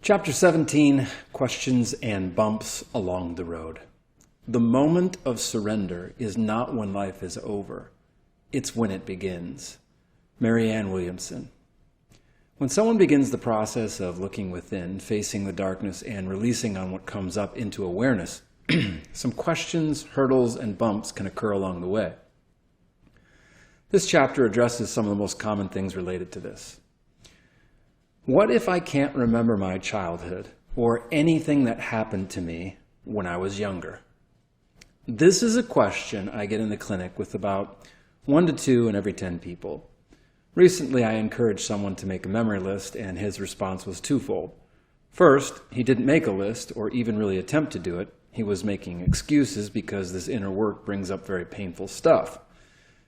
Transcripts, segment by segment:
Chapter 17, Questions and Bumps Along the Road. The moment of surrender is not when life is over. It's when it begins. Marianne Williamson. When someone begins the process of looking within, facing the darkness, and releasing on what comes up into awareness, some questions, hurdles, and bumps can occur along the way. This chapter addresses some of the most common things related to this. What if I can't remember my childhood or anything that happened to me when I was younger? This is a question I get in the clinic with about 1 to 2 in every 10 people. Recently, I encouraged someone to make a memory list, and his response was twofold. First, he didn't make a list or even really attempt to do it. He was making excuses because this inner work brings up very painful stuff.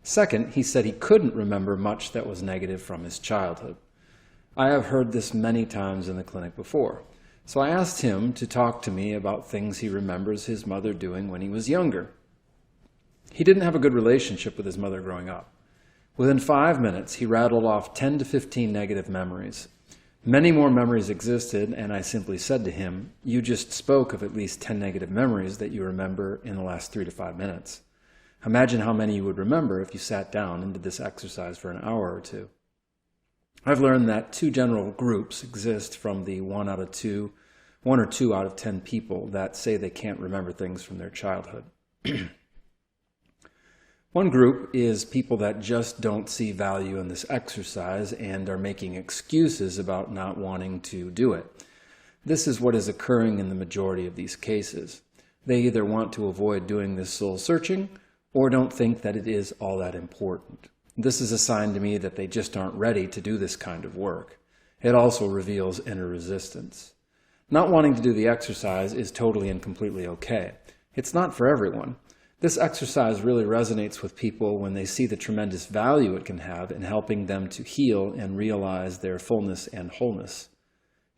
Second, he said he couldn't remember much that was negative from his childhood. I have heard this many times in the clinic before, so I asked him to talk to me about things he remembers his mother doing when he was younger. He didn't have a good relationship with his mother growing up. Within 5 minutes, he rattled off 10 to 15 negative memories. Many more memories existed, and I simply said to him, "You just spoke of at least 10 negative memories that you remember in the last 3 to 5 minutes. Imagine how many you would remember if you sat down and did this exercise for an hour or two." I've learned that 2 general groups exist from the 1 or 2 out of 10 people that say they can't remember things from their childhood. One group is people that just don't see value in this exercise and are making excuses about not wanting to do it. This is what is occurring in the majority of these cases. They either want to avoid doing this soul searching or don't think that it is all that important. This is a sign to me that they just aren't ready to do this kind of work. It also reveals inner resistance. Not wanting to do the exercise is totally and completely okay. It's not for everyone. This exercise really resonates with people when they see the tremendous value it can have in helping them to heal and realize their fullness and wholeness.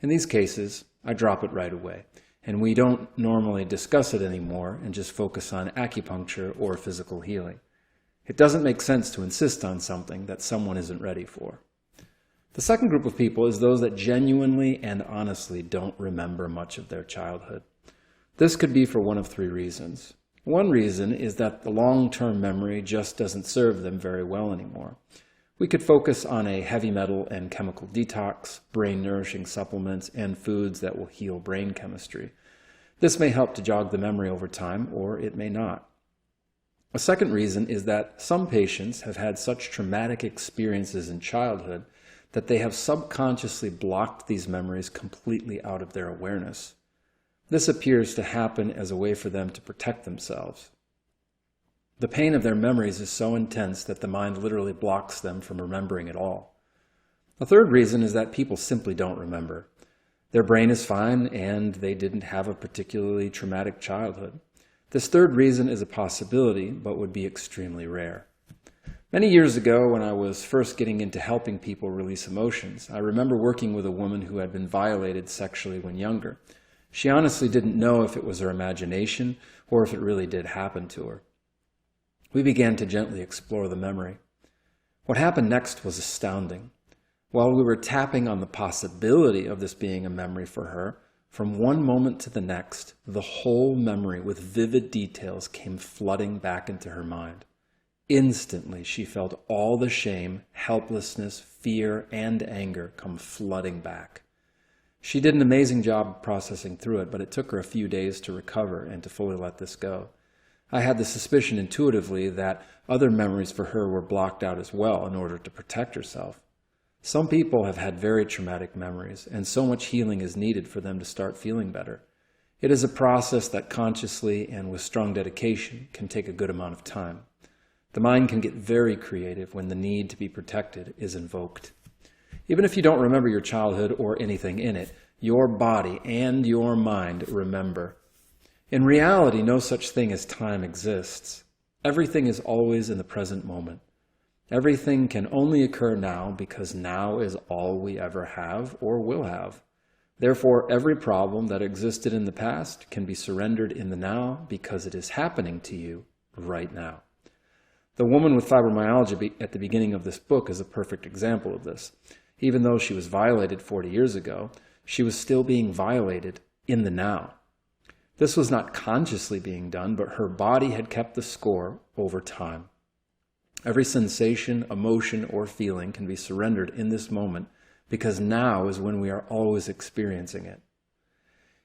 In these cases, I drop it right away, and we don't normally discuss it anymore and just focus on acupuncture or physical healing. It doesn't make sense to insist on something that someone isn't ready for. The second group of people is those that genuinely and honestly don't remember much of their childhood. This could be for one of 3 reasons. One reason is that the long-term memory just doesn't serve them very well anymore. We could focus on a heavy metal and chemical detox, brain-nourishing supplements, and foods that will heal brain chemistry. This may help to jog the memory over time, or it may not. A second reason is that some patients have had such traumatic experiences in childhood that they have subconsciously blocked these memories completely out of their awareness. This appears to happen as a way for them to protect themselves. The pain of their memories is so intense that the mind literally blocks them from remembering at all. A third reason is that people simply don't remember. Their brain is fine and they didn't have a particularly traumatic childhood. This third reason is a possibility, but would be extremely rare. Many years ago, when I was first getting into helping people release emotions, I remember working with a woman who had been violated sexually when younger. She honestly didn't know if it was her imagination or if it really did happen to her. We began to gently explore the memory. What happened next was astounding. While we were tapping on the possibility of this being a memory for her, from one moment to the next, the whole memory with vivid details came flooding back into her mind. Instantly, she felt all the shame, helplessness, fear, and anger come flooding back. She did an amazing job processing through it, but it took her a few days to recover and to fully let this go. I had the suspicion intuitively that other memories for her were blocked out as well in order to protect herself. Some people have had very traumatic memories, and so much healing is needed for them to start feeling better. It is a process that consciously and with strong dedication can take a good amount of time. The mind can get very creative when the need to be protected is invoked. Even if you don't remember your childhood or anything in it, your body and your mind remember. In reality, no such thing as time exists. Everything is always in the present moment. Everything can only occur now because now is all we ever have or will have. Therefore, every problem that existed in the past can be surrendered in the now because it is happening to you right now. The woman with fibromyalgia at the beginning of this book is a perfect example of this. Even though she was violated 40 years ago, She was still being violated in the now. This was not consciously being done, but her body had kept the score over time. Every sensation, emotion, or feeling can be surrendered in this moment because now is when we are always experiencing it.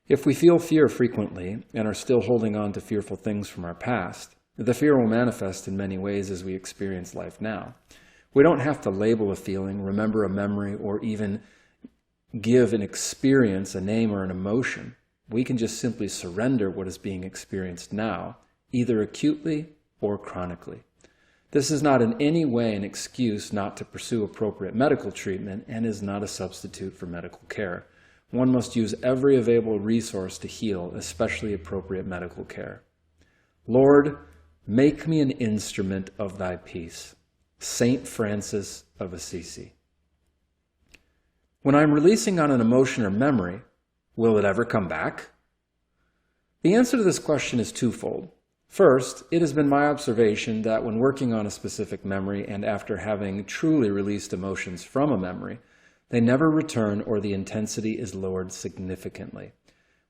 If we feel fear frequently and are still holding on to fearful things from our past, the fear will manifest in many ways as we experience life now. We don't have to label a feeling, remember a memory, or even give an experience a name or an emotion. We can just simply surrender what is being experienced now, either acutely or chronically. This is not in any way an excuse not to pursue appropriate medical treatment and is not a substitute for medical care. One must use every available resource to heal, especially appropriate medical care. Lord, make me an instrument of thy peace. Saint Francis of Assisi. When I'm releasing on an emotion or memory, will it ever come back? The answer to this question is twofold. First, it has been my observation that when working on a specific memory and after having truly released emotions from a memory, they never return or the intensity is lowered significantly.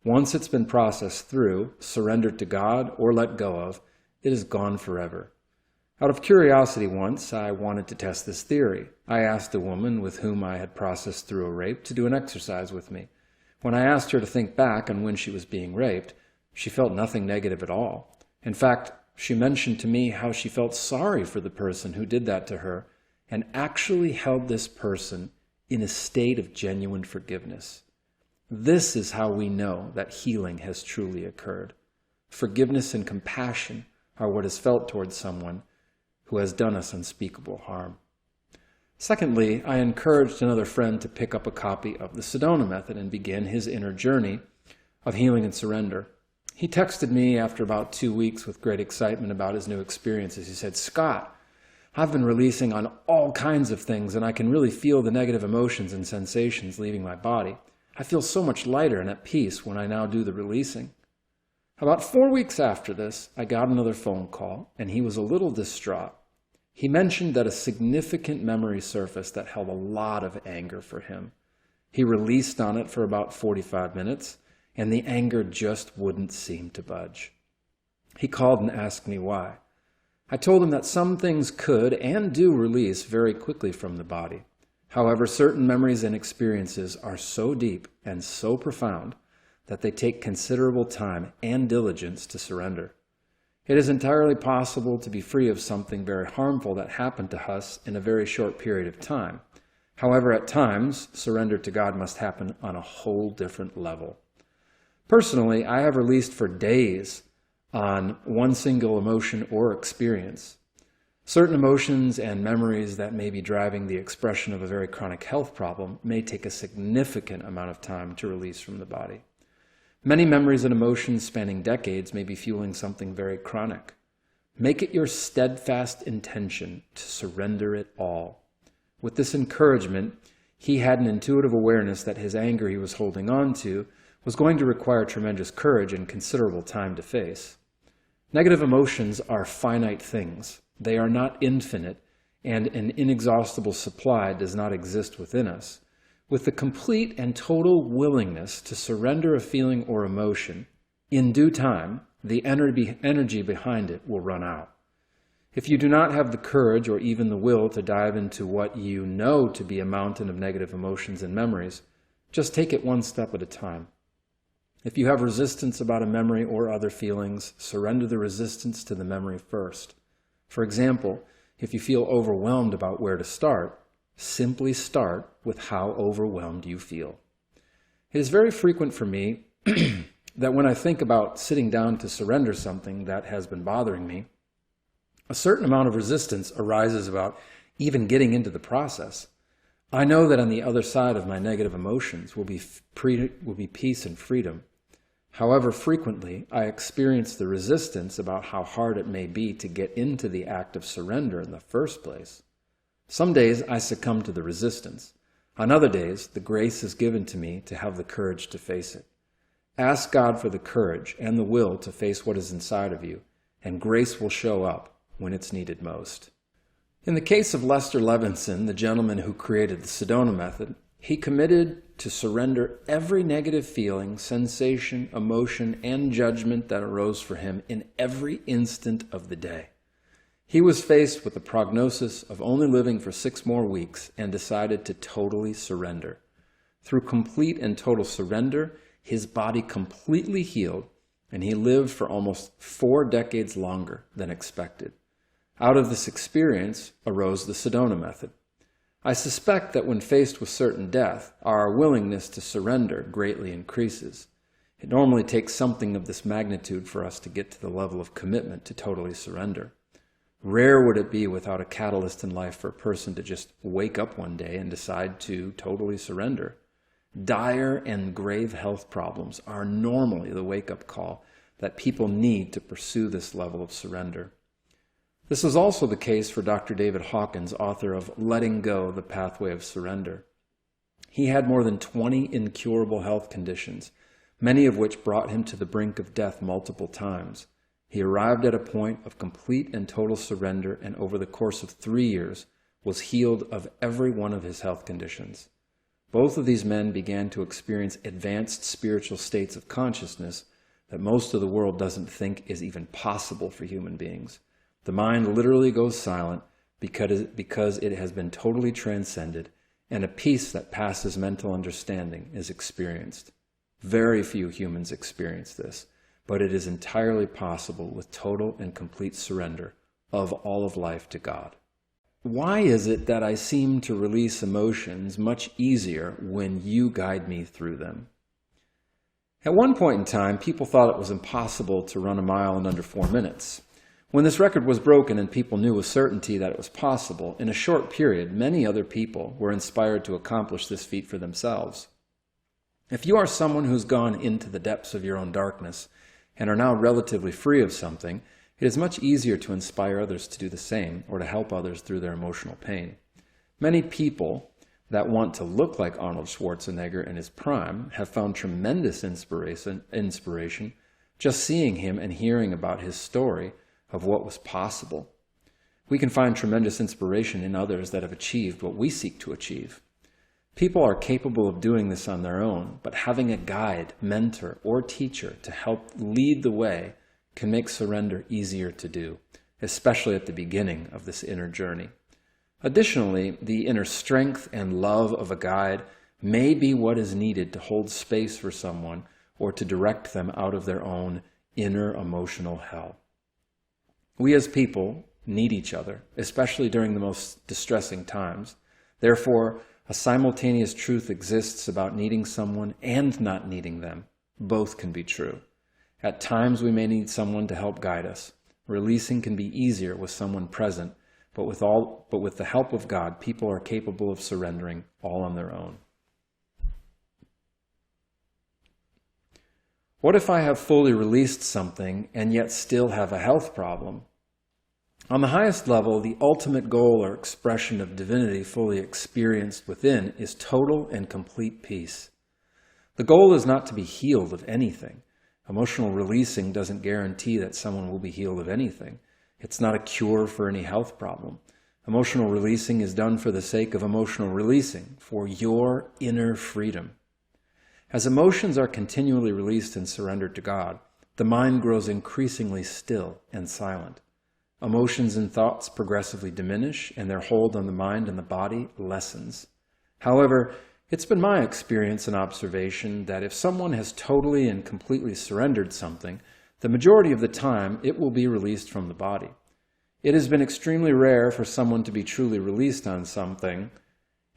Once it's been processed through, surrendered to God, or let go of, it is gone forever. Out of curiosity once, I wanted to test this theory. I asked a woman with whom I had processed through a rape to do an exercise with me. When I asked her to think back on when she was being raped, she felt nothing negative at all. In fact, she mentioned to me how she felt sorry for the person who did that to her and actually held this person in a state of genuine forgiveness. This is how we know that healing has truly occurred. Forgiveness and compassion are what is felt towards someone who has done us unspeakable harm. Secondly, I encouraged another friend to pick up a copy of the Sedona Method and begin his inner journey of healing and surrender. He texted me after about 2 weeks with great excitement about his new experiences. He said, "Scott, I've been releasing on all kinds of things and I can really feel the negative emotions and sensations leaving my body. I feel so much lighter and at peace when I now do the releasing." About 4 weeks after this, I got another phone call and he was a little distraught. He mentioned that a significant memory surfaced that held a lot of anger for him. He released on it for about 45 minutes and the anger just wouldn't seem to budge. He called and asked me why. I told him that some things could and do release very quickly from the body. However, certain memories and experiences are so deep and so profound that they take considerable time and diligence to surrender. It is entirely possible to be free of something very harmful that happened to us in a very short period of time. However, at times, surrender to God must happen on a whole different level. Personally, I have released for days on one single emotion or experience. Certain emotions and memories that may be driving the expression of a very chronic health problem may take a significant amount of time to release from the body. Many memories and emotions spanning decades may be fueling something very chronic. Make it your steadfast intention to surrender it all. With this encouragement, he had an intuitive awareness that his anger he was holding on to was going to require tremendous courage and considerable time to face. Negative emotions are finite things. They are not infinite, and an inexhaustible supply does not exist within us. With the complete and total willingness to surrender a feeling or emotion, in due time, the energy behind it will run out. If you do not have the courage or even the will to dive into what you know to be a mountain of negative emotions and memories, just take it one step at a time. If you have resistance about a memory or other feelings, surrender the resistance to the memory first. For example, if you feel overwhelmed about where to start, simply start with how overwhelmed you feel. It is very frequent for me that when I think about sitting down to surrender something that has been bothering me, a certain amount of resistance arises about even getting into the process. I know that on the other side of my negative emotions will be peace and freedom. However, frequently, I experience the resistance about how hard it may be to get into the act of surrender in the first place. Some days I succumb to the resistance. On other days, the grace is given to me to have the courage to face it. Ask God for the courage and the will to face what is inside of you, and grace will show up when it's needed most. In the case of Lester Levinson, the gentleman who created the Sedona Method, he committed to surrender every negative feeling, sensation, emotion, and judgment that arose for him in every instant of the day. He was faced with the prognosis of only living for 6 more weeks and decided to totally surrender. Through complete and total surrender, his body completely healed, and he lived for almost 4 decades longer than expected. Out of this experience arose the Sedona Method. I suspect that when faced with certain death, our willingness to surrender greatly increases. It normally takes something of this magnitude for us to get to the level of commitment to totally surrender. Rare would it be without a catalyst in life for a person to just wake up one day and decide to totally surrender. Dire and grave health problems are normally the wake-up call that people need to pursue this level of surrender. This was also the case for Dr. David Hawkins, author of Letting Go, The Pathway of Surrender. He had more than 20 incurable health conditions, many of which brought him to the brink of death multiple times. He arrived at a point of complete and total surrender, and over the course of 3 years was healed of every one of his health conditions. Both of these men began to experience advanced spiritual states of consciousness that most of the world doesn't think is even possible for human beings. The mind literally goes silent because it has been totally transcended, and a peace that passes mental understanding is experienced. Very few humans experience this, but it is entirely possible with total and complete surrender of all of life to God. Why is it that I seem to release emotions much easier when you guide me through them? At one point in time, people thought it was impossible to run a mile in under 4 minutes. When this record was broken and people knew with certainty that it was possible, in a short period, many other people were inspired to accomplish this feat for themselves. If you are someone who's gone into the depths of your own darkness and are now relatively free of something, it is much easier to inspire others to do the same or to help others through their emotional pain. Many people that want to look like Arnold Schwarzenegger in his prime have found tremendous inspiration just seeing him and hearing about his story of what was possible. We can find tremendous inspiration in others that have achieved what we seek to achieve. People are capable of doing this on their own, but having a guide, mentor, or teacher to help lead the way can make surrender easier to do, especially at the beginning of this inner journey. Additionally, the inner strength and love of a guide may be what is needed to hold space for someone or to direct them out of their own inner emotional hell. We as people need each other, especially during the most distressing times. Therefore, a simultaneous truth exists about needing someone and not needing them. Both can be true. At times we may need someone to help guide us. Releasing can be easier with someone present, but with the help of God, people are capable of surrendering all on their own. What if I have fully released something and yet still have a health problem? On the highest level, the ultimate goal or expression of divinity fully experienced within is total and complete peace. The goal is not to be healed of anything. Emotional releasing doesn't guarantee that someone will be healed of anything. It's not a cure for any health problem. Emotional releasing is done for the sake of emotional releasing, for your inner freedom. As emotions are continually released and surrendered to God, the mind grows increasingly still and silent. Emotions and thoughts progressively diminish, and their hold on the mind and the body lessens. However, it's been my experience and observation that if someone has totally and completely surrendered something, the majority of the time it will be released from the body. It has been extremely rare for someone to be truly released on something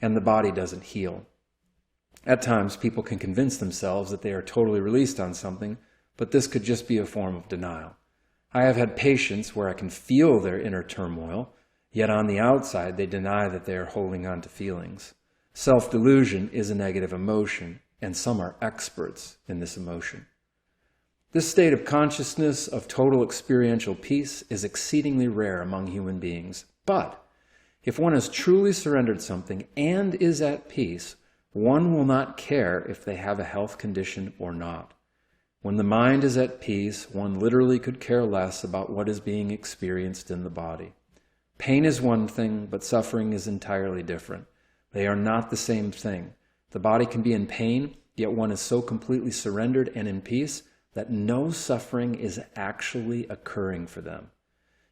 and the body doesn't heal. At times, people can convince themselves that they are totally released on something, but this could just be a form of denial. I have had patients where I can feel their inner turmoil, yet on the outside they deny that they are holding on to feelings. Self-delusion is a negative emotion, and some are experts in this emotion. This state of consciousness of total experiential peace is exceedingly rare among human beings. But if one has truly surrendered something and is at peace, one will not care if they have a health condition or not. When the mind is at peace, one literally could care less about what is being experienced in the body. Pain is one thing, but suffering is entirely different. They are not the same thing. The body can be in pain, yet one is so completely surrendered and in peace that no suffering is actually occurring for them.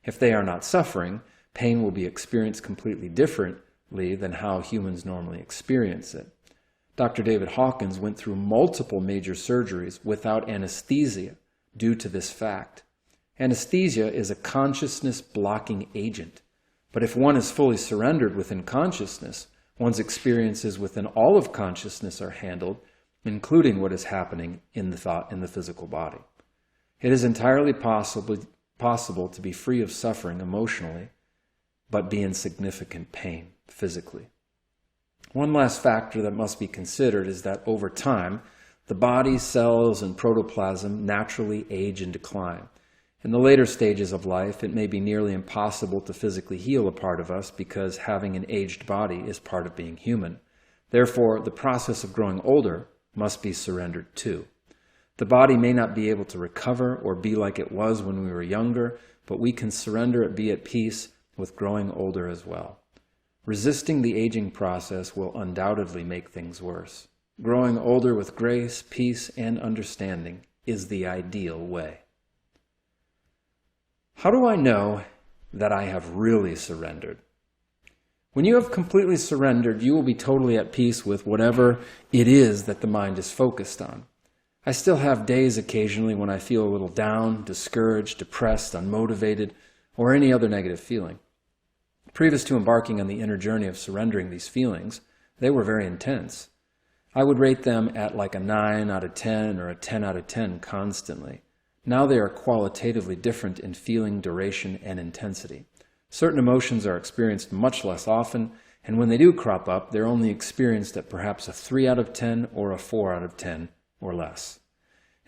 If they are not suffering, pain will be experienced completely differently than how humans normally experience it. Dr. David Hawkins went through multiple major surgeries without anesthesia due to this fact. Anesthesia is a consciousness-blocking agent, but if one is fully surrendered within consciousness, one's experiences within all of consciousness are handled, including what is happening in the thought in the physical body. It is entirely possible to be free of suffering emotionally, but be in significant pain physically. One last factor that must be considered is that over time, the body, cells, and protoplasm naturally age and decline. In the later stages of life, it may be nearly impossible to physically heal a part of us because having an aged body is part of being human. Therefore, the process of growing older must be surrendered too. The body may not be able to recover or be like it was when we were younger, but we can surrender it, be at peace with growing older as well. Resisting the aging process will undoubtedly make things worse. Growing older with grace, peace, and understanding is the ideal way. How do I know that I have really surrendered? When you have completely surrendered, you will be totally at peace with whatever it is that the mind is focused on. I still have days occasionally when I feel a little down, discouraged, depressed, unmotivated, or any other negative feeling. Previous to embarking on the inner journey of surrendering these feelings, they were very intense. I would rate them at like a 9 out of 10 or a 10 out of 10 constantly. Now they are qualitatively different in feeling, duration, and intensity. Certain emotions are experienced much less often, and when they do crop up, they're only experienced at perhaps a 3 out of 10 or a 4 out of 10 or less.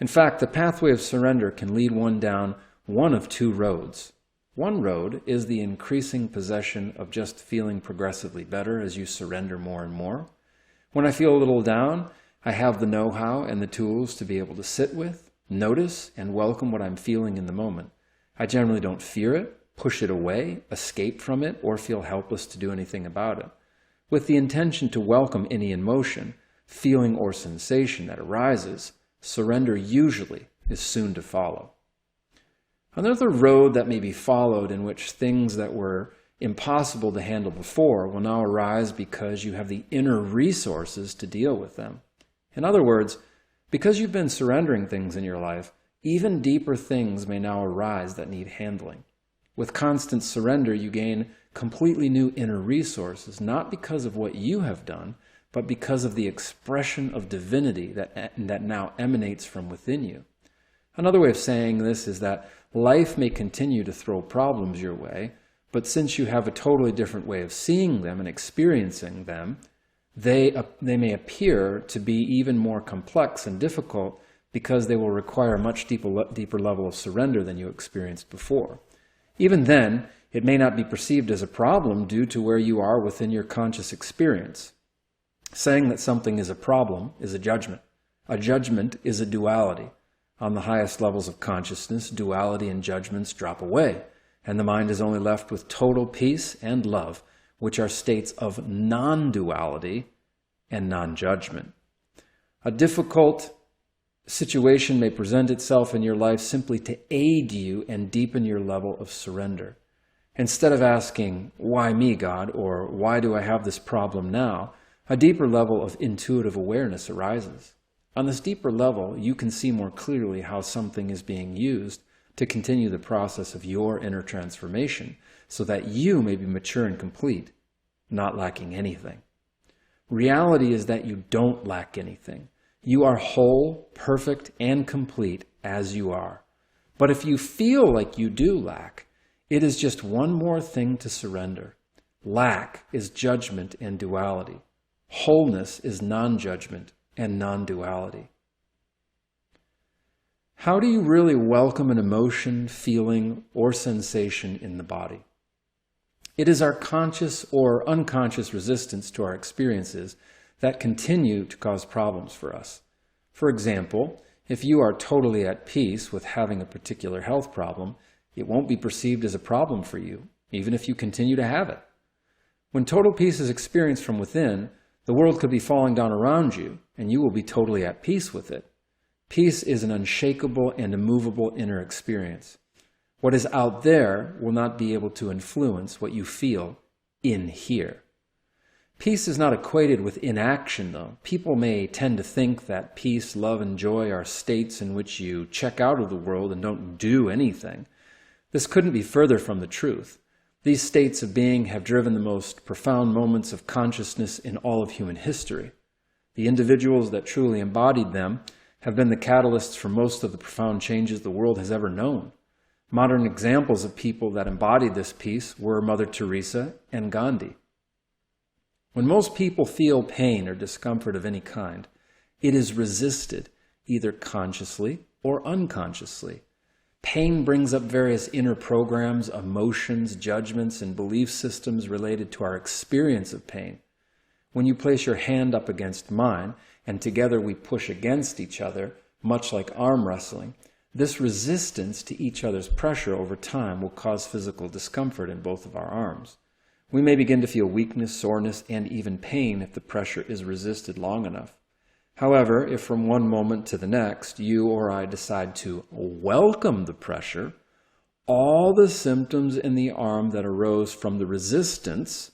In fact, the pathway of surrender can lead one down one of two roads. One road is the increasing possession of just feeling progressively better as you surrender more and more. When I feel a little down, I have the know-how and the tools to be able to sit with, notice, and welcome what I'm feeling in the moment. I generally don't fear it, push it away, escape from it, or feel helpless to do anything about it. With the intention to welcome any emotion, feeling, or sensation that arises, surrender usually is soon to follow. Another road that may be followed in which things that were impossible to handle before will now arise because you have the inner resources to deal with them. In other words, because you've been surrendering things in your life, even deeper things may now arise that need handling. With constant surrender, you gain completely new inner resources, not because of what you have done, but because of the expression of divinity that now emanates from within you. Another way of saying this is that life may continue to throw problems your way, but since you have a totally different way of seeing them and experiencing them, they may appear to be even more complex and difficult because they will require a much deeper level of surrender than you experienced before. Even then, it may not be perceived as a problem due to where you are within your conscious experience. Saying that something is a problem is a judgment. A judgment is a duality. On the highest levels of consciousness, duality and judgments drop away, and the mind is only left with total peace and love, which are states of non-duality and non-judgment. A difficult situation may present itself in your life simply to aid you and deepen your level of surrender. Instead of asking, "Why me, God?" or "Why do I have this problem now?" a deeper level of intuitive awareness arises. On this deeper level, you can see more clearly how something is being used to continue the process of your inner transformation so that you may be mature and complete, not lacking anything. Reality is that you don't lack anything. You are whole, perfect, and complete as you are. But if you feel like you do lack, it is just one more thing to surrender. Lack is judgment and duality. Wholeness is non-judgment and non-duality. How do you really welcome an emotion, feeling, or sensation in the body? It is our conscious or unconscious resistance to our experiences that continue to cause problems for us. For example, if you are totally at peace with having a particular health problem, it won't be perceived as a problem for you, even if you continue to have it. When total peace is experienced from within, The world could be falling down around you, and you will be totally at peace with it. Peace is an unshakable and immovable inner experience. What is out there will not be able to influence what you feel in here. Peace is not equated with inaction, though. People may tend to think that peace, love, and joy are states in which you check out of the world and don't do anything. This couldn't be further from the truth. These states of being have driven the most profound moments of consciousness in all of human history. The individuals that truly embodied them have been the catalysts for most of the profound changes the world has ever known. Modern examples of people that embodied this peace were Mother Teresa and Gandhi. When most people feel pain or discomfort of any kind, it is resisted, either consciously or unconsciously. Pain brings up various inner programs, emotions, judgments, and belief systems related to our experience of pain. When you place your hand up against mine, and together we push against each other, much like arm wrestling, this resistance to each other's pressure over time will cause physical discomfort in both of our arms. We may begin to feel weakness, soreness, and even pain if the pressure is resisted long enough. However, if from one moment to the next you or I decide to welcome the pressure, all the symptoms in the arm that arose from the resistance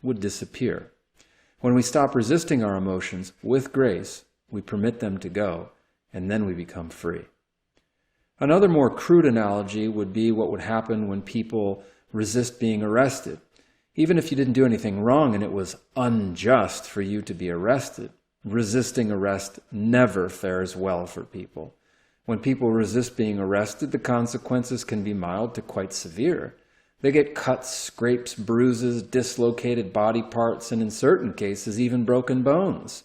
would disappear. When we stop resisting our emotions with grace, we permit them to go, and then we become free. Another more crude analogy would be what would happen when people resist being arrested. Even if you didn't do anything wrong and it was unjust for you to be arrested, resisting arrest never fares well for people. When people resist being arrested, the consequences can be mild to quite severe. They get cuts, scrapes, bruises, dislocated body parts, and in certain cases, even broken bones.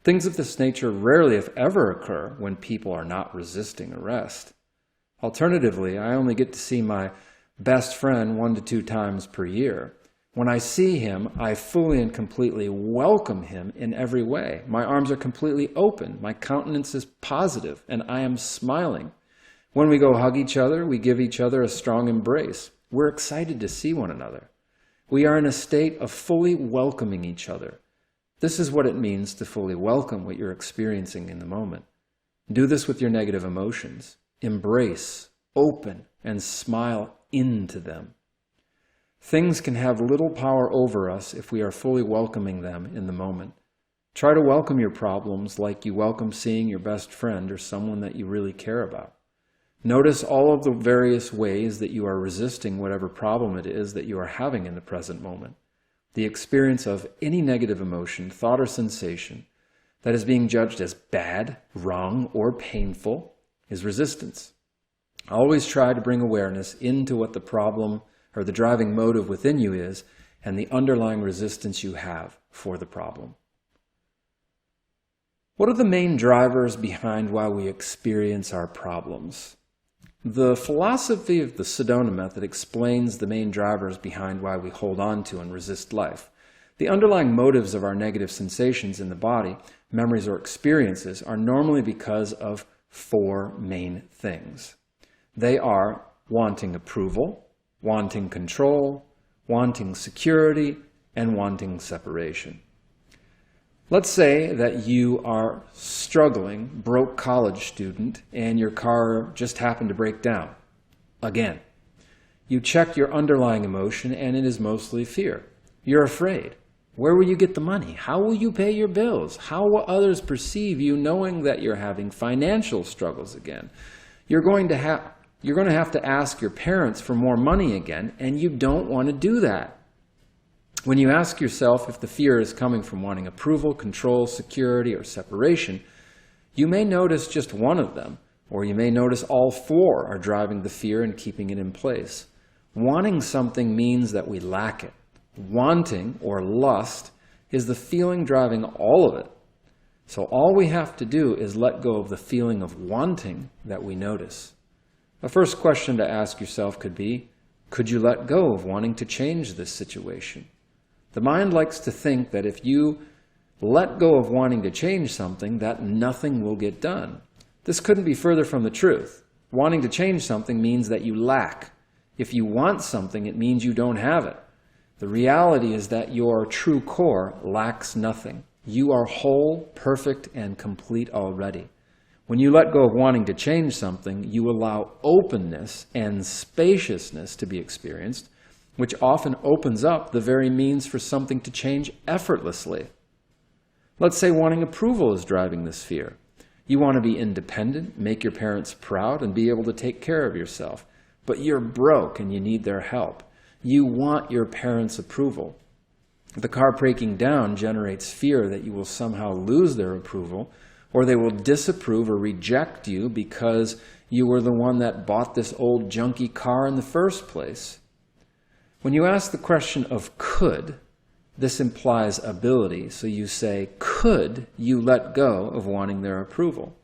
Things of this nature rarely, if ever, occur when people are not resisting arrest. Alternatively, I only get to see my best friend 1 to 2 times per year. When I see him, I fully and completely welcome him in every way. My arms are completely open, my countenance is positive, and I am smiling. When we go hug each other, we give each other a strong embrace. We're excited to see one another. We are in a state of fully welcoming each other. This is what it means to fully welcome what you're experiencing in the moment. Do this with your negative emotions. Embrace, open, and smile into them. Things can have little power over us if we are fully welcoming them in the moment. Try to welcome your problems like you welcome seeing your best friend or someone that you really care about. Notice all of the various ways that you are resisting whatever problem it is that you are having in the present moment. The experience of any negative emotion, thought, or sensation that is being judged as bad, wrong, or painful is resistance. Always try to bring awareness into what the problem or the driving motive within you is and the underlying resistance you have for the problem. What are the main drivers behind why we experience our problems? The philosophy of the Sedona Method explains the main drivers behind why we hold on to and resist life. The underlying motives of our negative sensations in the body, memories, or experiences are normally because of 4 main things. They are wanting approval, wanting control, wanting security, and wanting separation. Let's say that you are struggling, broke college student, and your car just happened to break down. Again, you check your underlying emotion, and it is mostly fear. You're afraid. Where will you get the money? How will you pay your bills? How will others perceive you knowing that you're having financial struggles again? You're going to have to ask your parents for more money again, and you don't want to do that. When you ask yourself if the fear is coming from wanting approval, control, security, or separation, you may notice just one of them, or you may notice all 4 are driving the fear and keeping it in place. Wanting something means that we lack it. Wanting, or lust, is the feeling driving all of it. So all we have to do is let go of the feeling of wanting that we notice. A first question to ask yourself could be, could you let go of wanting to change this situation? The mind likes to think that if you let go of wanting to change something, that nothing will get done. This couldn't be further from the truth. Wanting to change something means that you lack. If you want something, it means you don't have it. The reality is that your true core lacks nothing. You are whole, perfect, and complete already. When you let go of wanting to change something, you allow openness and spaciousness to be experienced, which often opens up the very means for something to change effortlessly. Let's say wanting approval is driving this fear. You want to be independent, make your parents proud, and be able to take care of yourself. But you're broke and you need their help. You want your parents' approval. The car breaking down generates fear that you will somehow lose their approval, or they will disapprove or reject you because you were the one that bought this old junky car in the first place. When you ask the question of could, this implies ability. So you say, could you let go of wanting their approval?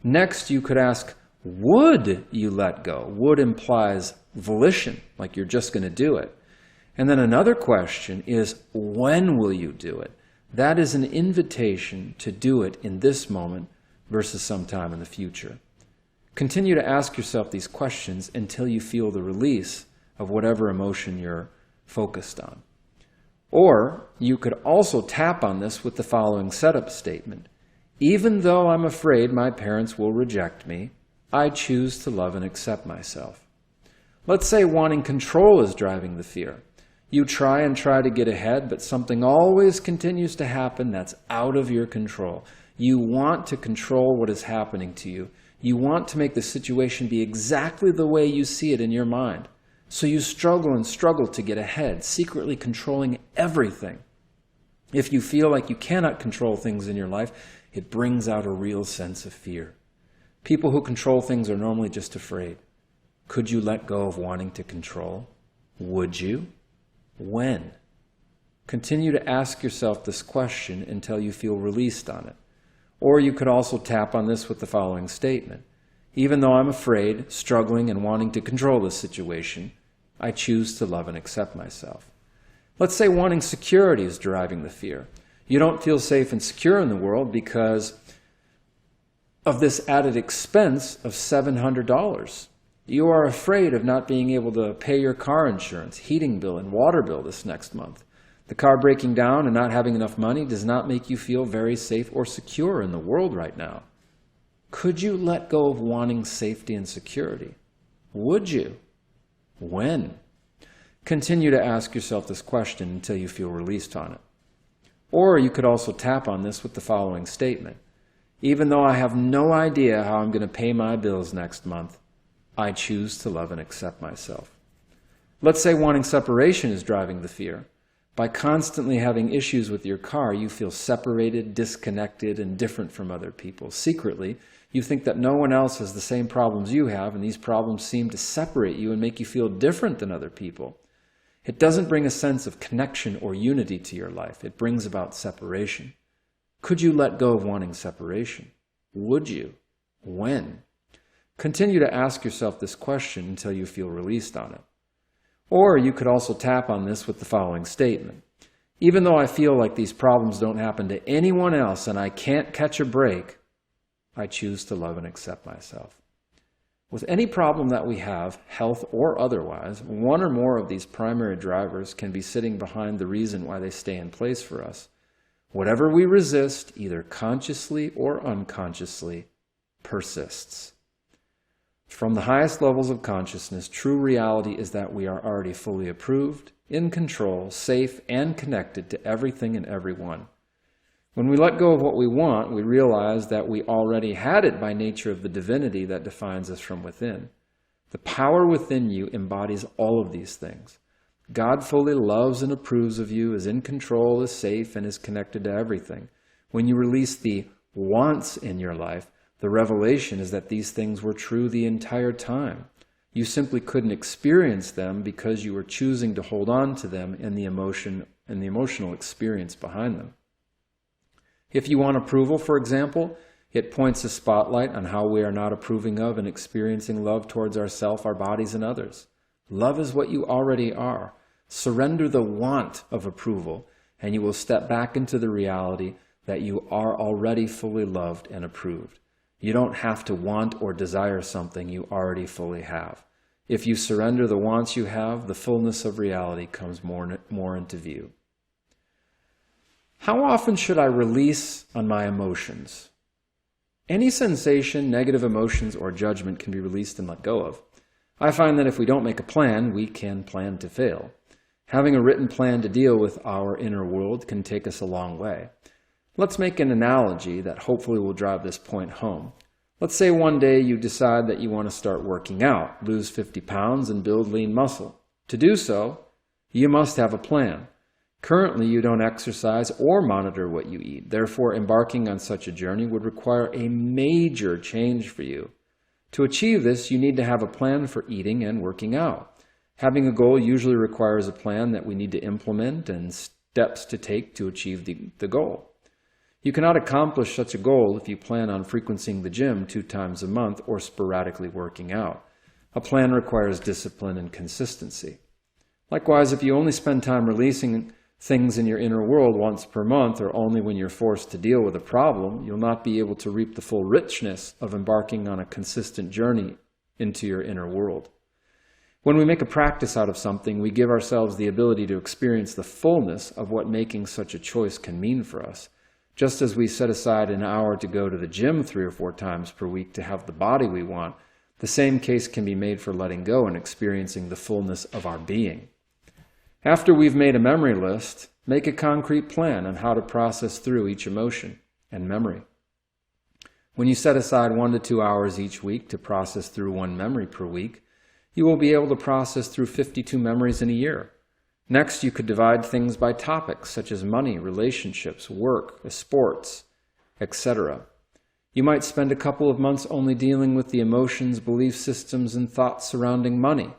Next, you could ask, would you let go? Would implies volition, like you're just going to do it. And then another question is, when will you do it? That is an invitation to do it in this moment versus sometime in the future. Continue to ask yourself these questions until you feel the release of whatever emotion you're focused on. Or you could also tap on this with the following setup statement. Even though I'm afraid my parents will reject me, I choose to love and accept myself. Let's say wanting control is driving the fear. You try to get ahead, but something always continues to happen that's out of your control. You want to control what is happening to you. You want to make the situation be exactly the way you see it in your mind. So you struggle and struggle to get ahead, secretly controlling everything. If you feel like you cannot control things in your life, it brings out a real sense of fear. People who control things are normally just afraid. Could you let go of wanting to control? Would you? When? Continue to ask yourself this question until you feel released on it. Or you could also tap on this with the following statement. Even though I'm afraid, struggling, and wanting to control this situation, I choose to love and accept myself. Let's say wanting security is driving the fear. You don't feel safe and secure in the world because of this added expense of $700. You are afraid of not being able to pay your car insurance, heating bill, and water bill this next month. The car breaking down and not having enough money does not make you feel very safe or secure in the world right now. Could you let go of wanting safety and security? Would you? When? Continue to ask yourself this question until you feel released on it. Or you could also tap on this with the following statement. Even though I have no idea how I'm going to pay my bills next month, I choose to love and accept myself. Let's say wanting separation is driving the fear. By constantly having issues with your car, you feel separated, disconnected, and different from other people. Secretly, you think that no one else has the same problems you have, and these problems seem to separate you and make you feel different than other people. It doesn't bring a sense of connection or unity to your life. It brings about separation. Could you let go of wanting separation? Would you? When? Continue to ask yourself this question until you feel released on it. Or you could also tap on this with the following statement. Even though I feel like these problems don't happen to anyone else and I can't catch a break, I choose to love and accept myself. With any problem that we have, health or otherwise, one or more of these primary drivers can be sitting behind the reason why they stay in place for us. Whatever we resist, either consciously or unconsciously, persists. From the highest levels of consciousness, true reality is that we are already fully approved, in control, safe, and connected to everything and everyone. When we let go of what we want, we realize that we already had it by nature of the divinity that defines us from within. The power within you embodies all of these things. God fully loves and approves of you, is in control, is safe, and is connected to everything. When you release the wants in your life, the revelation is that these things were true the entire time. You simply couldn't experience them because you were choosing to hold on to them and the emotional experience behind them. If you want approval, for example, it points a spotlight on how we are not approving of and experiencing love towards ourselves, our bodies, and others. Love is what you already are. Surrender the want of approval, and you will step back into the reality that you are already fully loved and approved. You don't have to want or desire something you already fully have. If you surrender the wants you have, the fullness of reality comes more into view. How often should I release on my emotions? Any sensation, negative emotions, or judgment can be released and let go of. I find that if we don't make a plan, we can plan to fail. Having a written plan to deal with our inner world can take us a long way. Let's make an analogy that hopefully will drive this point home. Let's say one day you decide that you want to start working out, lose 50 pounds, and build lean muscle. To do so, you must have a plan. Currently, you don't exercise or monitor what you eat. Therefore, embarking on such a journey would require a major change for you. To achieve this, you need to have a plan for eating and working out. Having a goal usually requires a plan that we need to implement and steps to take to achieve the goal. You cannot accomplish such a goal if you plan on frequenting the gym 2 times a month or sporadically working out. A plan requires discipline and consistency. Likewise, if you only spend time releasing things in your inner world once per month or only when you're forced to deal with a problem, you'll not be able to reap the full richness of embarking on a consistent journey into your inner world. When we make a practice out of something, we give ourselves the ability to experience the fullness of what making such a choice can mean for us. Just as we set aside an hour to go to the gym 3 or 4 times per week to have the body we want, the same case can be made for letting go and experiencing the fullness of our being. After we've made a memory list, make a concrete plan on how to process through each emotion and memory. When you set aside 1 to 2 hours each week to process through 1 memory per week, you will be able to process through 52 memories in a year. Next, you could divide things by topics such as money, relationships, work, sports, etc. You might spend a couple of months only dealing with the emotions, belief systems, and thoughts surrounding money.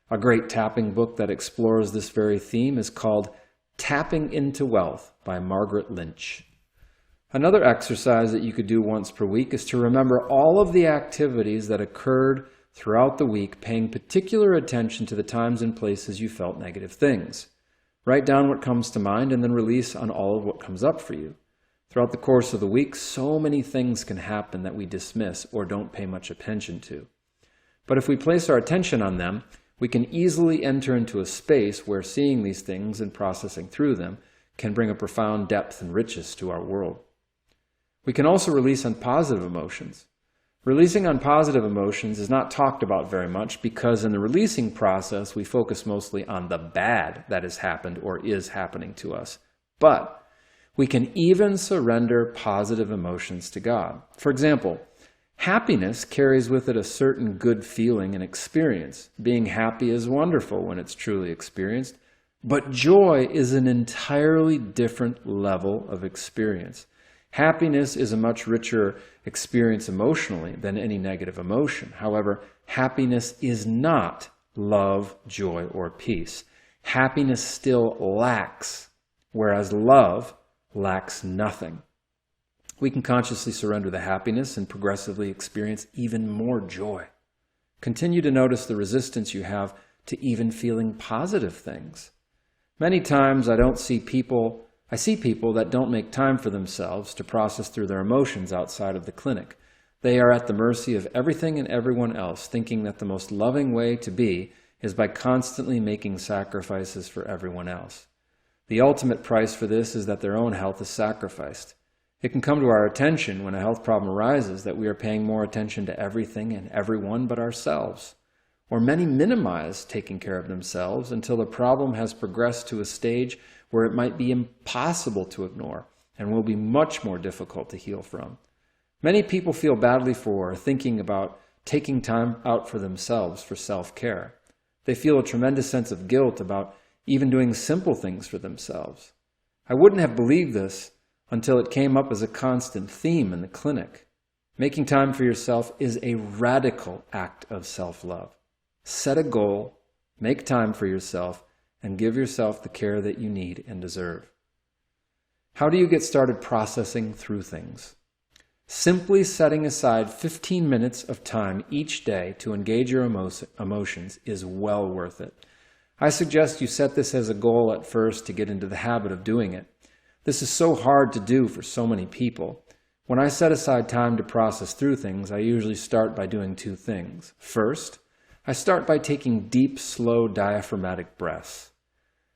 A great tapping book that explores this very theme is called Tapping into Wealth by Margaret Lynch. Another exercise that you could do once per week is to remember all of the activities that occurred throughout the week, paying particular attention to the times and places you felt negative things. Write down what comes to mind and then release on all of what comes up for you. Throughout the course of the week, so many things can happen that we dismiss or don't pay much attention to. But if we place our attention on them, we can easily enter into a space where seeing these things and processing through them can bring a profound depth and richness to our world. We can also release on positive emotions. Releasing on positive emotions is not talked about very much because in the releasing process, we focus mostly on the bad that has happened or is happening to us. But we can even surrender positive emotions to God. For example, happiness carries with it a certain good feeling and experience. Being happy is wonderful when it's truly experienced, but joy is an entirely different level of experience. Happiness is a much richer experience emotionally than any negative emotion. However, happiness is not love, joy, or peace. Happiness still lacks, whereas love lacks nothing. We can consciously surrender the happiness and progressively experience even more joy. Continue to notice the resistance you have to even feeling positive things. Many times I see people that don't make time for themselves to process through their emotions outside of the clinic. They are at the mercy of everything and everyone else, thinking that the most loving way to be is by constantly making sacrifices for everyone else. The ultimate price for this is that their own health is sacrificed. It can come to our attention when a health problem arises that we are paying more attention to everything and everyone but ourselves. Or many minimize taking care of themselves until the problem has progressed to a stage where it might be impossible to ignore and will be much more difficult to heal from. Many people feel badly for thinking about taking time out for themselves for self-care. They feel a tremendous sense of guilt about even doing simple things for themselves. I wouldn't have believed this until it came up as a constant theme in the clinic. Making time for yourself is a radical act of self-love. Set a goal, make time for yourself, and give yourself the care that you need and deserve. How do you get started processing through things? Simply setting aside 15 minutes of time each day to engage your emotions is well worth it. I suggest you set this as a goal at first to get into the habit of doing it. This is so hard to do for so many people. When I set aside time to process through things, I usually start by doing 2 things. First, I start by taking deep, slow diaphragmatic breaths.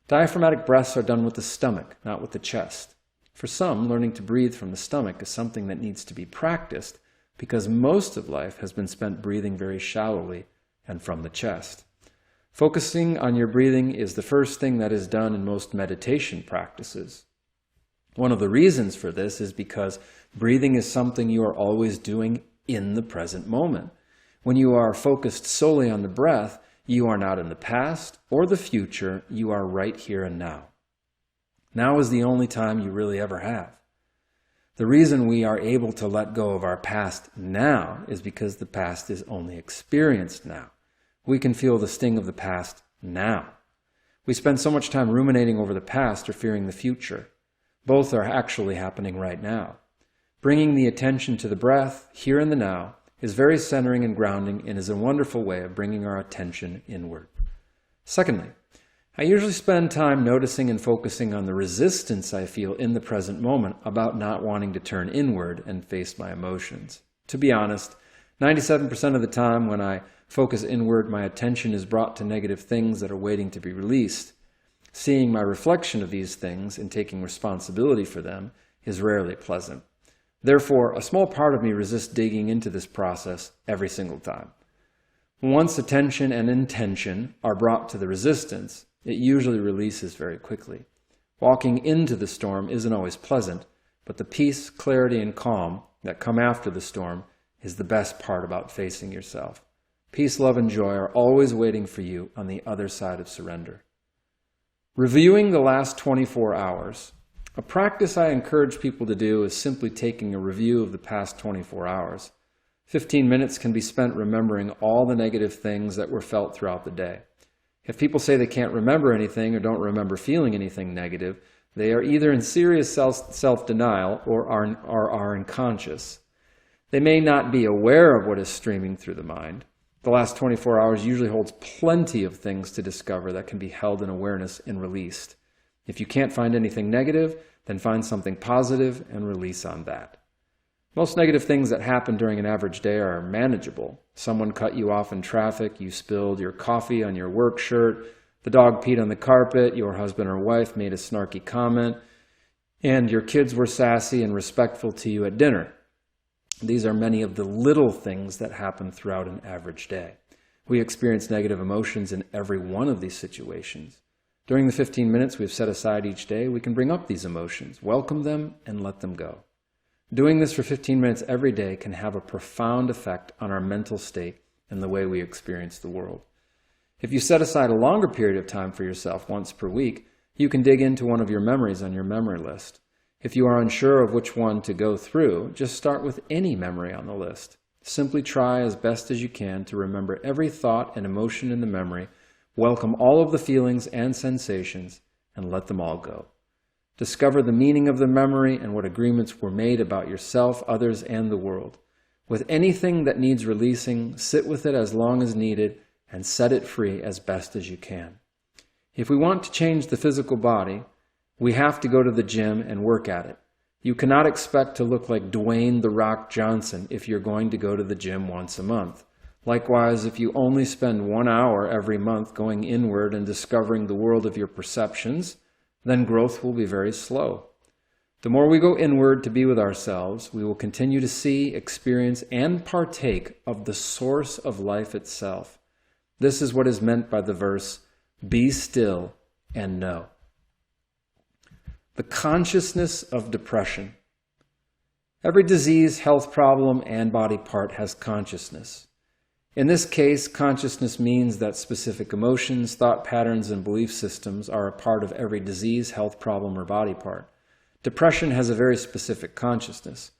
Diaphragmatic breaths are done with the stomach, not with the chest. For some, learning to breathe from the stomach is something that needs to be practiced because most of life has been spent breathing very shallowly and from the chest. Focusing on your breathing is the first thing that is done in most meditation practices. One of the reasons for this is because breathing is something you are always doing in the present moment. When you are focused solely on the breath, you are not in the past or the future, you are right here and now. Now is the only time you really ever have. The reason we are able to let go of our past now is because the past is only experienced now. We can feel the sting of the past now. We spend so much time ruminating over the past or fearing the future. Both are actually happening right now. Bringing the attention to the breath, here and the now, is very centering and grounding and is a wonderful way of bringing our attention inward. Secondly, I usually spend time noticing and focusing on the resistance I feel in the present moment about not wanting to turn inward and face my emotions. To be honest, 97% of the time when I focus inward, my attention is brought to negative things that are waiting to be released. Seeing my reflection of these things and taking responsibility for them is rarely pleasant. Therefore, a small part of me resists digging into this process every single time. Once attention and intention are brought to the resistance, it usually releases very quickly. Walking into the storm isn't always pleasant, but the peace, clarity, and calm that come after the storm is the best part about facing yourself. Peace, love, and joy are always waiting for you on the other side of surrender. Reviewing the last 24 hours. A practice I encourage people to do is simply taking a review of the past 24 hours. 15 minutes can be spent remembering all the negative things that were felt throughout the day. If people say they can't remember anything or don't remember feeling anything negative, they are either in serious self-denial or are unconscious. They may not be aware of what is streaming through the mind. The last 24 hours usually holds plenty of things to discover that can be held in awareness and released. If you can't find anything negative, then find something positive and release on that. Most negative things that happen during an average day are manageable. Someone cut you off in traffic, you spilled your coffee on your work shirt, the dog peed on the carpet, your husband or wife made a snarky comment, and your kids were sassy and respectful to you at dinner. These are many of the little things that happen throughout an average day. We experience negative emotions in every one of these situations. During the 15 minutes we've set aside each day, we can bring up these emotions, welcome them, and let them go. Doing this for 15 minutes every day can have a profound effect on our mental state and the way we experience the world. If you set aside a longer period of time for yourself once per week, you can dig into one of your memories on your memory list. If you are unsure of which one to go through, just start with any memory on the list. Simply try as best as you can to remember every thought and emotion in the memory, welcome all of the feelings and sensations, and let them all go. Discover the meaning of the memory and what agreements were made about yourself, others, and the world. With anything that needs releasing, sit with it as long as needed and set it free as best as you can. If we want to change the physical body, we have to go to the gym and work at it. You cannot expect to look like Dwayne "The Rock" Johnson if you're going to go to the gym once a month. Likewise, if you only spend 1 hour every month going inward and discovering the world of your perceptions, then growth will be very slow. The more we go inward to be with ourselves, we will continue to see, experience, and partake of the source of life itself. This is what is meant by the verse, "Be still and know." The consciousness of depression. Every disease, health problem, and body part has consciousness. In this case, consciousness means that specific emotions, thought patterns, and belief systems are a part of every disease, health problem, or body part. Depression has a very specific consciousness.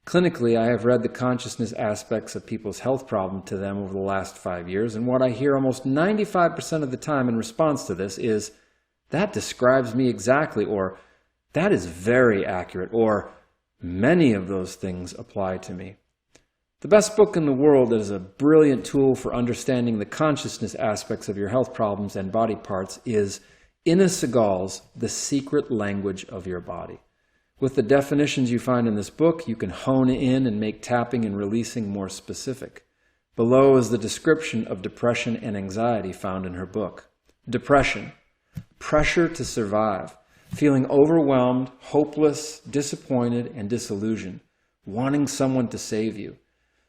Clinically, I have read the consciousness aspects of people's health problem to them over the last 5 years, and what I hear almost 95% of the time in response to this is, "That describes me exactly," or "That is very accurate," or "Many of those things apply to me." The best book in the world that is a brilliant tool for understanding the consciousness aspects of your health problems and body parts is Ina Segal's The Secret Language of Your Body. With the definitions you find in this book, you can hone in and make tapping and releasing more specific. Below is the description of depression and anxiety found in her book. Depression, pressure to survive, feeling overwhelmed, hopeless, disappointed, and disillusioned, wanting someone to save you,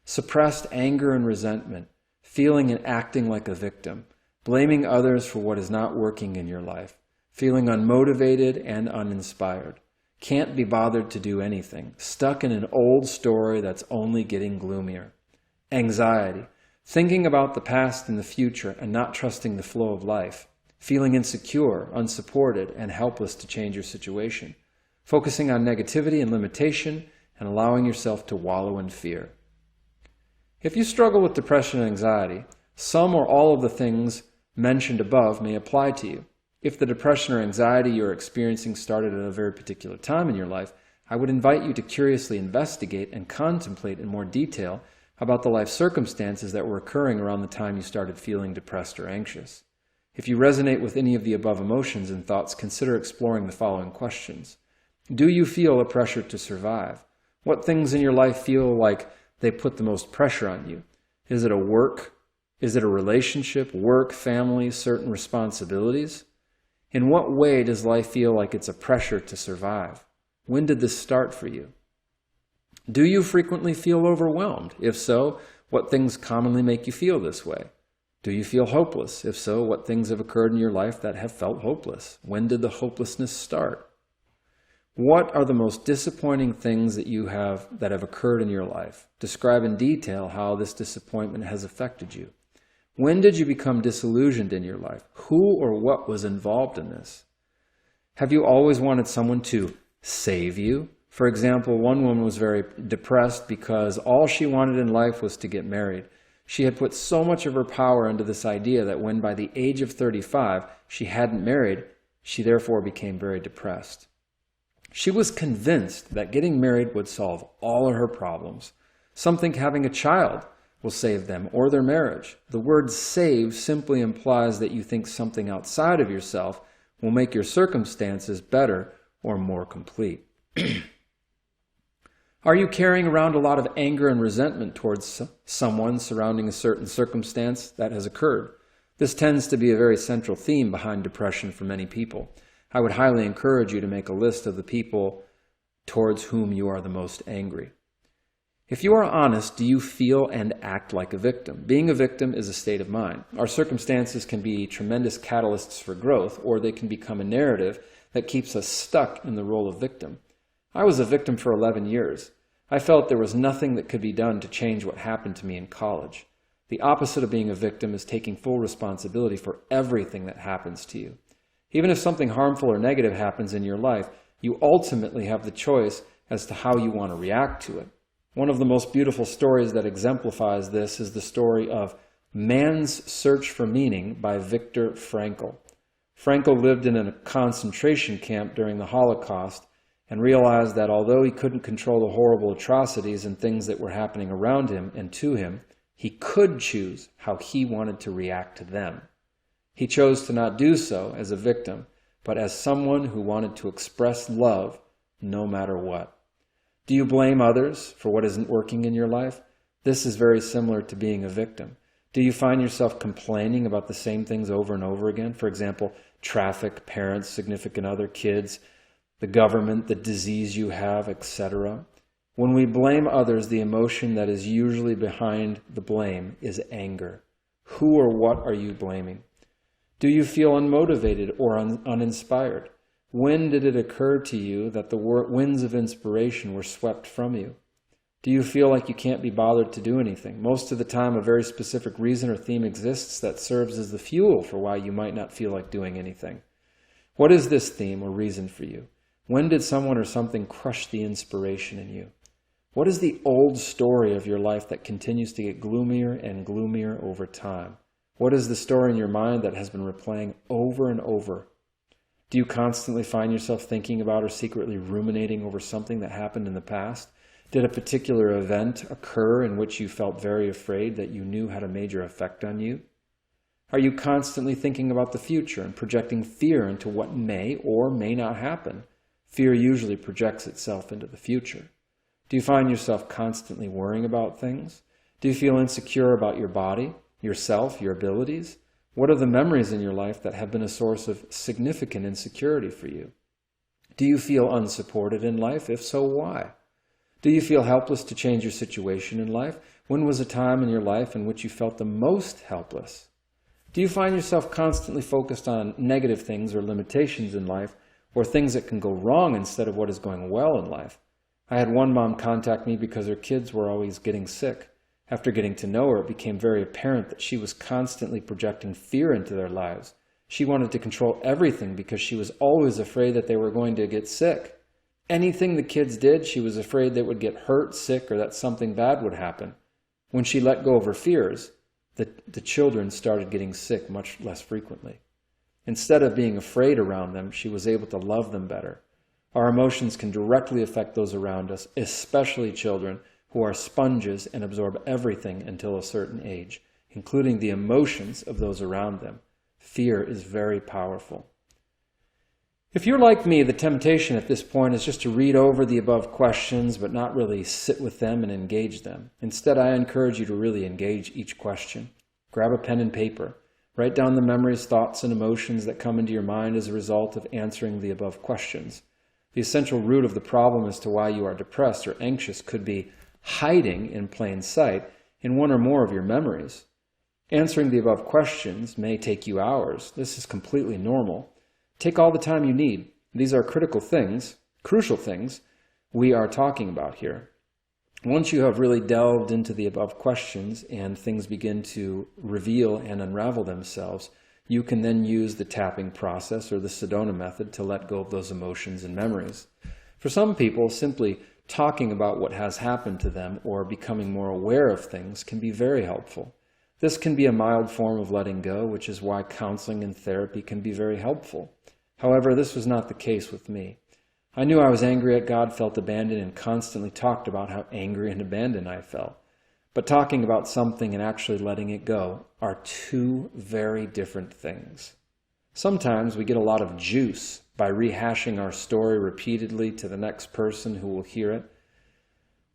suppressed anger and resentment, feeling and acting like a victim, blaming others for what is not working in your life, feeling unmotivated and uninspired, can't be bothered to do anything, stuck in an old story that's only getting gloomier, anxiety, thinking about the past and the future and not trusting the flow of life, feeling insecure, unsupported, and helpless to change your situation, focusing on negativity and limitation, and allowing yourself to wallow in fear. If you struggle with depression and anxiety, some or all of the things mentioned above may apply to you. If the depression or anxiety you're experiencing started at a very particular time in your life, I would invite you to curiously investigate and contemplate in more detail about the life circumstances that were occurring around the time you started feeling depressed or anxious. If you resonate with any of the above emotions and thoughts, consider exploring the following questions. Do you feel a pressure to survive? What things in your life feel like they put the most pressure on you? Is it a work? Is it a relationship, work, family, certain responsibilities? In what way does life feel like it's a pressure to survive? When did this start for you? Do you frequently feel overwhelmed? If so, what things commonly make you feel this way? Do you feel hopeless? If so, what things have occurred in your life that have felt hopeless? When did the hopelessness start? What are the most disappointing things that have occurred in your life? Describe in detail how this disappointment has affected you. When did you become disillusioned in your life? Who or what was involved in this? Have you always wanted someone to save you? For example, one woman was very depressed because all she wanted in life was to get married. She had put so much of her power into this idea that when by the age of 35 she hadn't married, she therefore became very depressed. She was convinced that getting married would solve all of her problems. Some think having a child will save them or their marriage. The word save simply implies that you think something outside of yourself will make your circumstances better or more complete. Are you carrying around a lot of anger and resentment towards someone surrounding a certain circumstance that has occurred? This tends to be a very central theme behind depression for many people. I would highly encourage you to make a list of the people towards whom you are the most angry. If you are honest, do you feel and act like a victim? Being a victim is a state of mind. Our circumstances can be tremendous catalysts for growth, or they can become a narrative that keeps us stuck in the role of victim. I was a victim for 11 years. I felt there was nothing that could be done to change what happened to me in college. The opposite of being a victim is taking full responsibility for everything that happens to you. Even if something harmful or negative happens in your life, you ultimately have the choice as to how you want to react to it. One of the most beautiful stories that exemplifies this is the story of Man's Search for Meaning by Viktor Frankl. Frankl lived in a concentration camp during the Holocaust and realized that although he couldn't control the horrible atrocities and things that were happening around him and to him, he could choose how he wanted to react to them. He chose to not do so as a victim, but as someone who wanted to express love no matter what. Do you blame others for what isn't working in your life? This is very similar to being a victim. Do you find yourself complaining about the same things over and over again? For example, traffic, parents, significant other, kids, the government, the disease you have, etc. When we blame others, the emotion that is usually behind the blame is anger. Who or what are you blaming? Do you feel unmotivated or uninspired? When did it occur to you that the winds of inspiration were swept from you? Do you feel like you can't be bothered to do anything? Most of the time, a very specific reason or theme exists that serves as the fuel for why you might not feel like doing anything. What is this theme or reason for you? When did someone or something crush the inspiration in you? What is the old story of your life that continues to get gloomier and gloomier over time? What is the story in your mind that has been replaying over and over? Do you constantly find yourself thinking about or secretly ruminating over something that happened in the past? Did a particular event occur in which you felt very afraid that you knew had a major effect on you? Are you constantly thinking about the future and projecting fear into what may or may not happen? Fear usually projects itself into the future. Do you find yourself constantly worrying about things? Do you feel insecure about your body, yourself, your abilities? What are the memories in your life that have been a source of significant insecurity for you? Do you feel unsupported in life? If so, why? Do you feel helpless to change your situation in life? When was a time in your life in which you felt the most helpless? Do you find yourself constantly focused on negative things or limitations in life, or things that can go wrong instead of what is going well in life? I had one mom contact me because her kids were always getting sick. After getting to know her, it became very apparent that she was constantly projecting fear into their lives. She wanted to control everything because she was always afraid that they were going to get sick. Anything the kids did, she was afraid they would get hurt, sick, or that something bad would happen. When she let go of her fears, the children started getting sick much less frequently. Instead of being afraid around them, she was able to love them better. Our emotions can directly affect those around us, especially children who are sponges and absorb everything until a certain age, including the emotions of those around them. Fear is very powerful. If you're like me, the temptation at this point is just to read over the above questions, but not really sit with them and engage them. Instead, I encourage you to really engage each question. Grab a pen and paper. Write down the memories, thoughts, and emotions that come into your mind as a result of answering the above questions. The essential root of the problem as to why you are depressed or anxious could be hiding in plain sight in one or more of your memories. Answering the above questions may take you hours. This is completely normal. Take all the time you need. These are critical things, crucial things we are talking about here. Once you have really delved into the above questions and things begin to reveal and unravel themselves, you can then use the tapping process or the Sedona Method to let go of those emotions and memories. For some people, simply talking about what has happened to them or becoming more aware of things can be very helpful. This can be a mild form of letting go, which is why counseling and therapy can be very helpful. However, this was not the case with me. I knew I was angry at God, felt abandoned, and constantly talked about how angry and abandoned I felt. But talking about something and actually letting it go are two very different things. Sometimes we get a lot of juice by rehashing our story repeatedly to the next person who will hear it.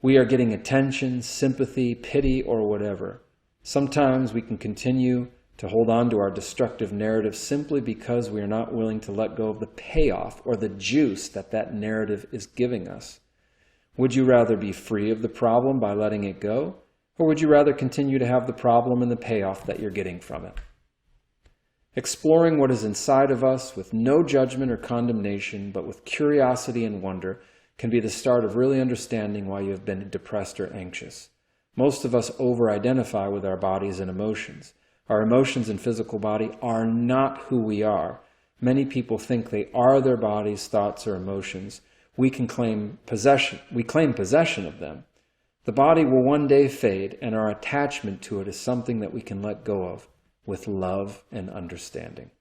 We are getting attention, sympathy, pity, or whatever. Sometimes we can continue to hold on to our destructive narrative simply because we are not willing to let go of the payoff or the juice that that narrative is giving us. Would you rather be free of the problem by letting it go, or would you rather continue to have the problem and the payoff that you're getting from it? Exploring what is inside of us with no judgment or condemnation, but with curiosity and wonder, can be the start of really understanding why you have been depressed or anxious. Most of us over-identify with our bodies and emotions. Our emotions and physical body are not who we are. Many people think they are their bodies, thoughts, or emotions. We claim possession of them. The body will one day fade, and our attachment to it is something that we can let go of with love and understanding.